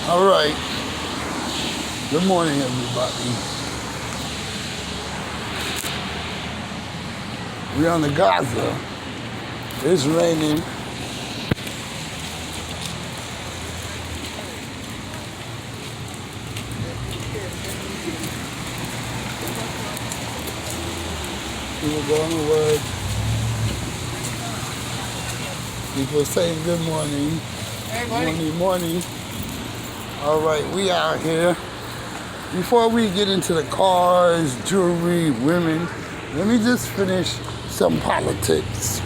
All right. Good morning, everybody. We're on the Gaza. It's raining. People going to work. People saying good morning. Hey, buddy. Morning. All right, we out here. Before we get into the cars, jewelry, women, let me just finish some politics.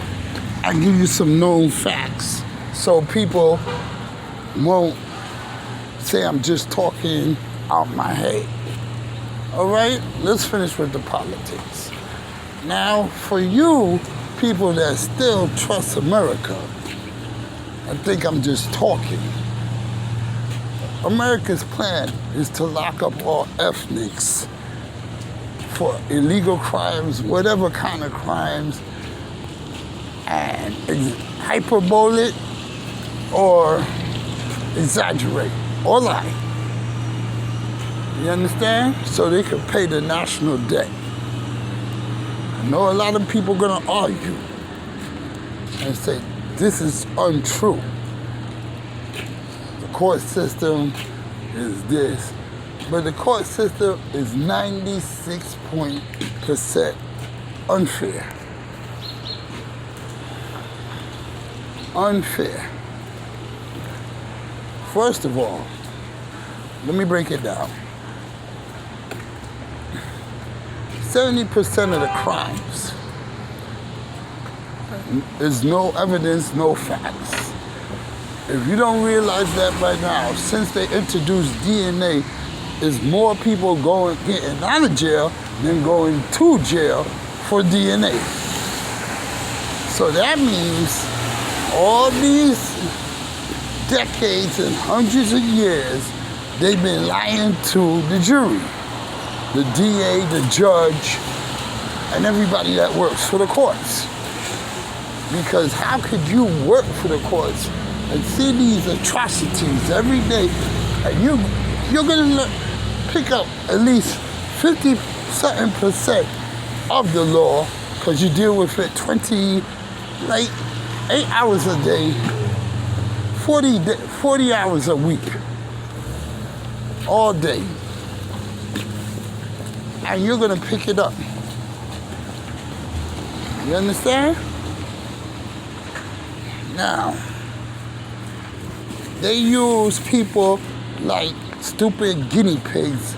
I give you some known facts so people won't say I'm just talking out my head. All right, let's finish with the politics. Now, for you people that still trust America, I think I'm just talking. America's plan is to lock up all ethnics for illegal crimes, whatever kind of crimes, and hyperbole it or exaggerate or lie. You understand? So they can pay the national debt. I know a lot of people gonna argue and say this is untrue. The court system is this, but the court system is 96% unfair. Unfair. First of all, let me break it down. 70% of the crimes is no evidence, no facts. If you don't realize that by now, since they introduced DNA, is more people getting out of jail than going to jail for DNA. So that means all these decades and hundreds of years, they've been lying to the jury, the DA, the judge, and everybody that works for the courts. Because how could you work for the courts and see these atrocities every day, and you're gonna pick up at least 50% of the law, because you deal with it 8 hours a day, 40 hours a week, all day. And you're gonna pick it up. You understand? Now, they use people like stupid guinea pigs,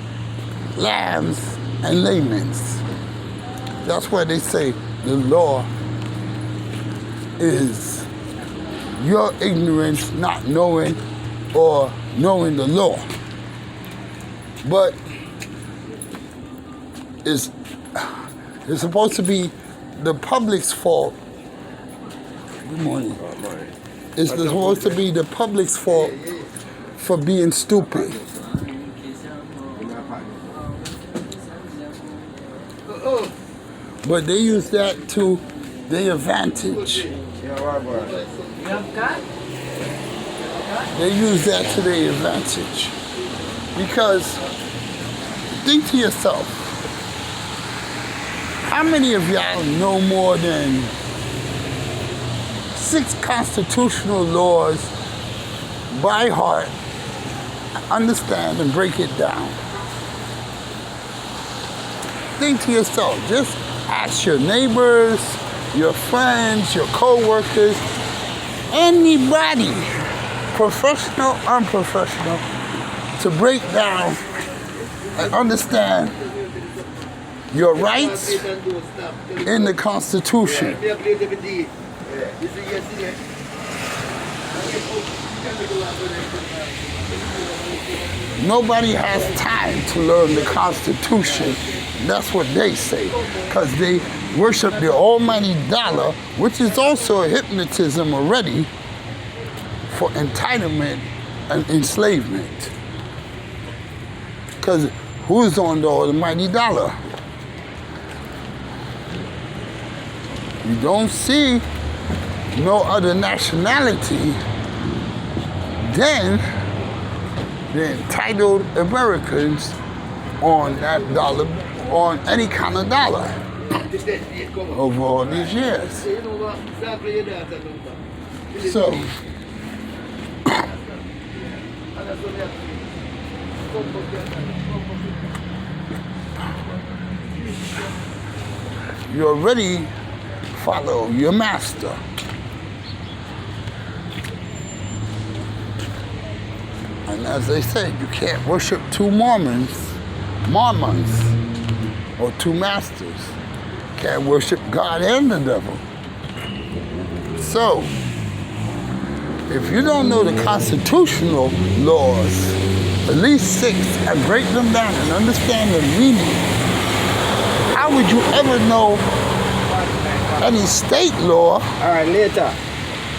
lambs, and laymen. That's why they say the law is your ignorance not knowing or knowing the law. But it's supposed to be the public's fault. Good morning. It's supposed to be the public's fault for being stupid. But they use that to their advantage. They use that to their advantage. Because think to yourself, how many of y'all know more than 6 constitutional laws by heart, understand and break it down? Think to yourself, just ask your neighbors, your friends, your co-workers, anybody, professional, unprofessional, to break down and understand your rights in the Constitution. Nobody has time to learn the Constitution. That's what they say, because they worship the almighty dollar, which is also a hypnotism already for entitlement and enslavement. Because who's on the almighty dollar? You don't see no other nationality, then the entitled Americans on that dollar, on any kind of dollar over all these years. So, you already follow your master. And as they say, you can't worship two Mormons, or two masters. Can't worship God and the devil. So, if you don't know the constitutional laws, at least 6, and break them down and understand the meaning, how would you ever know any state law,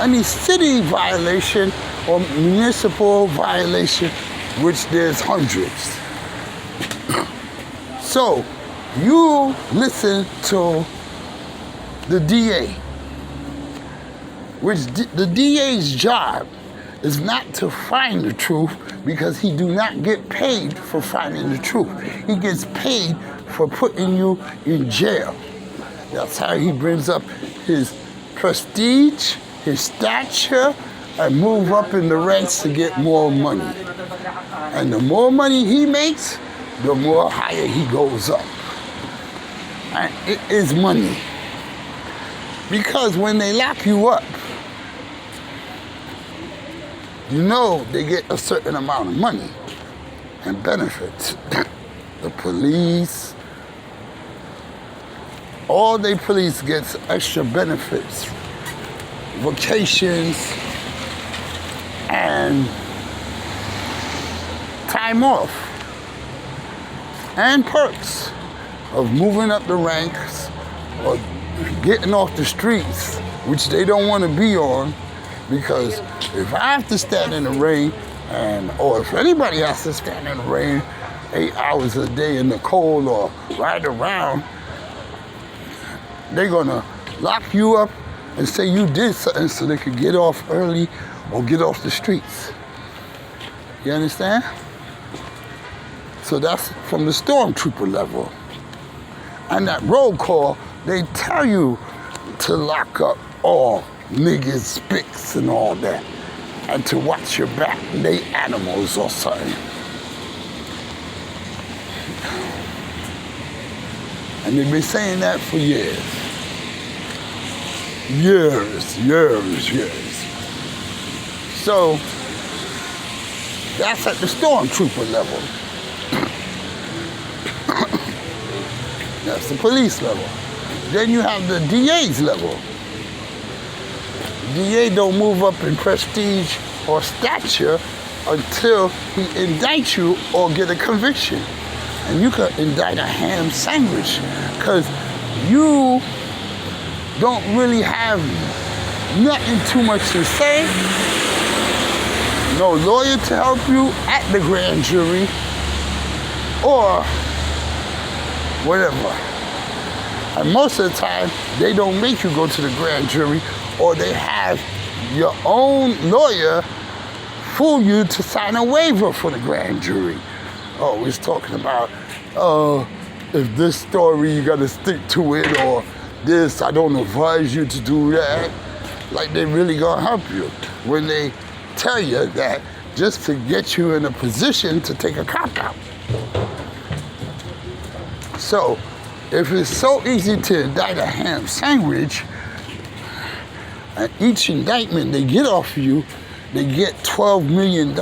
any city violation, or municipal violation, which there's hundreds? So, you listen to the DA, which the DA's job is not to find the truth, because he do not get paid for finding the truth. He gets paid for putting you in jail. That's how he brings up his prestige, his stature, and move up in the ranks to get more money. And the more money he makes, the more higher he goes up. And it is money. Because when they lock you up, you know they get a certain amount of money and benefits. The police, all they police gets extra benefits, vacations, and time off, and perks of moving up the ranks or getting off the streets, which they don't want to be on, because if I have to stand in the rain, or if anybody has to stand in the rain 8 hours a day in the cold or ride around, they're gonna lock you up and say you did something so they could get off early or get off the streets. You understand? So that's from the stormtrooper level. And that roll call, they tell you to lock up all niggas, spics, and all that, and to watch your back. They animals or something. And they've been saying that for years. Years. So, that's at the stormtrooper level. That's the police level. Then you have the DA's level. DA don't move up in prestige or stature until he indicts you or get a conviction. And you can indict a ham sandwich because you don't really have nothing too much to say, no lawyer to help you at the grand jury, or whatever. And most of the time, they don't make you go to the grand jury, or they have your own lawyer fool you to sign a waiver for the grand jury. Oh, he's talking about, if this story, you gotta stick to it, or this, I don't advise you to do that. Like they really gonna help you when they tell you that just to get you in a position to take a cop out. So, if it's so easy to indict a ham sandwich, and each indictment they get off you, they get $12 million,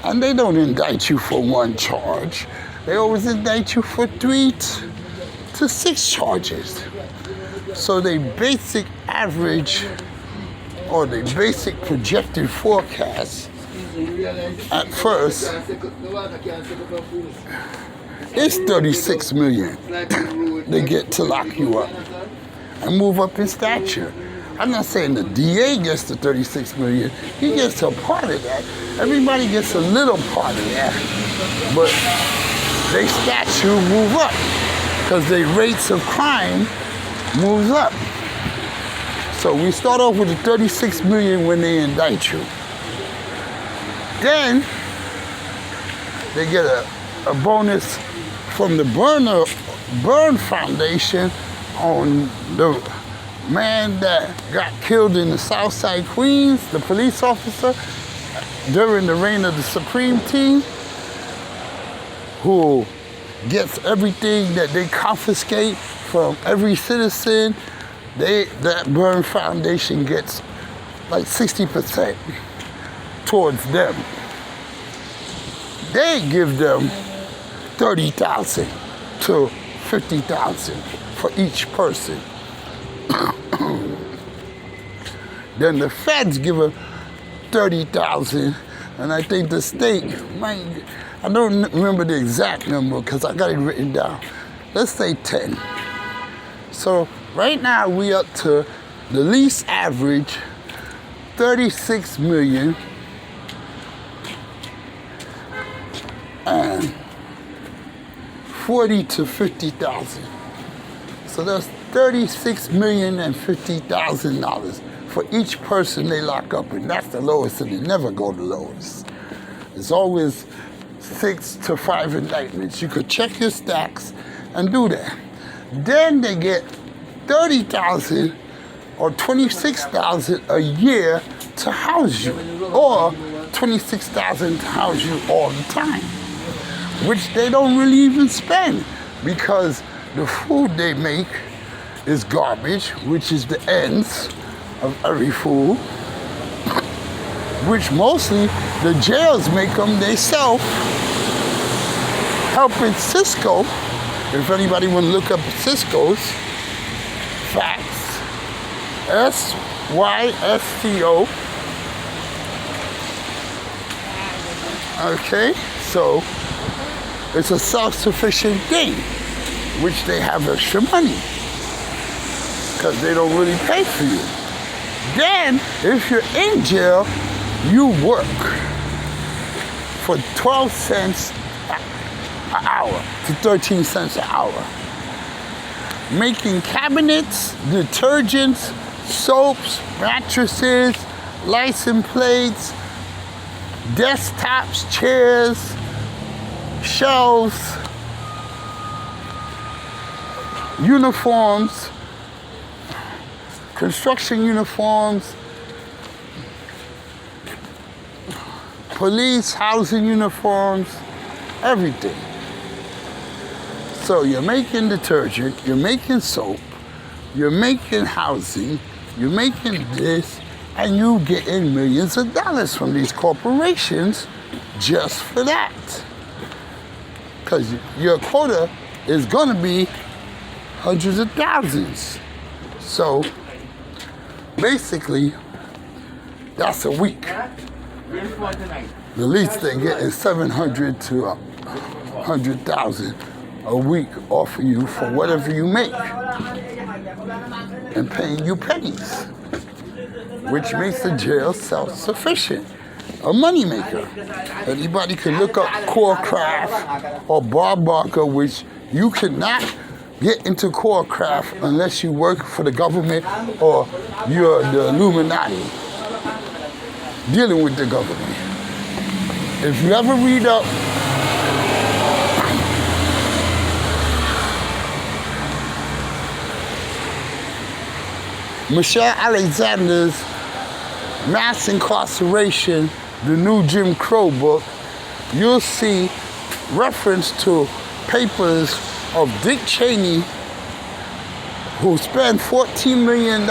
and they don't indict you for one charge. They always indict you for 3 to 6 charges. So they basic average, or the basic projected forecast at first is 36 million they get to lock you up and move up in stature. I'm not saying the DA gets the 36 million, he gets a part of that. Everybody gets a little part of that, but they stature move up because their rates of crime moves up. So we start off with the 36 million when they indict you. Then they get a bonus from the Burn Foundation on the man that got killed in the Southside Queens, the police officer, during the reign of the Supreme Team, who gets everything that they confiscate from every citizen. That Burn Foundation gets like 60% towards them. They give them $30,000 to $50,000 for each person. Then the feds give them $30,000, and I think the state might, I don't remember the exact number because I got it written down. Let's say 10. So right now we up to the least average, 36 million and 40 to 50,000. So that's $36,050,000 for each person they lock up, and that's the lowest, and they never go the lowest. It's always 6 to 5 indictments. You could check your stacks and do that. Then they get 30,000 or 26,000 a year to house you, or 26,000 to house you all the time, which they don't really even spend because the food they make is garbage, which is the ends of every food, which mostly the jails make them themselves, helping Cisco. If anybody want to look up Cisco's facts, SYSCO. Okay, so it's a self-sufficient thing, which they have extra money because they don't really pay for you. Then, if you're in jail, you work for 12 cents an hour to 13 cents an hour, making cabinets, detergents, soaps, mattresses, license plates, desktops, chairs, shelves, uniforms, construction uniforms, police housing uniforms, everything. So you're making detergent, you're making soap, you're making housing, you're making this, and you getting millions of dollars from these corporations just for that. Because your quota is gonna be hundreds of thousands. So basically, that's a week. The least they get is 700 to 100,000 a week off of you for whatever you make, and paying you pennies, which makes the jail self-sufficient, a moneymaker. Anybody can look up Corecraft or Bob Barker, which you cannot get into Corecraft unless you work for the government or you're the Illuminati dealing with the government. If you ever read up Michelle Alexander's Mass Incarceration, the new Jim Crow book, you'll see reference to papers of Dick Cheney, who spent $14 million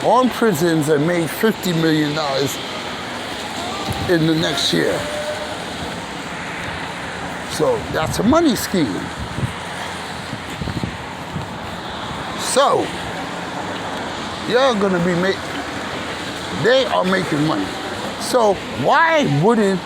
on prisons and made $50 million in the next year. So that's a money scheme. So they are making money. So why wouldn't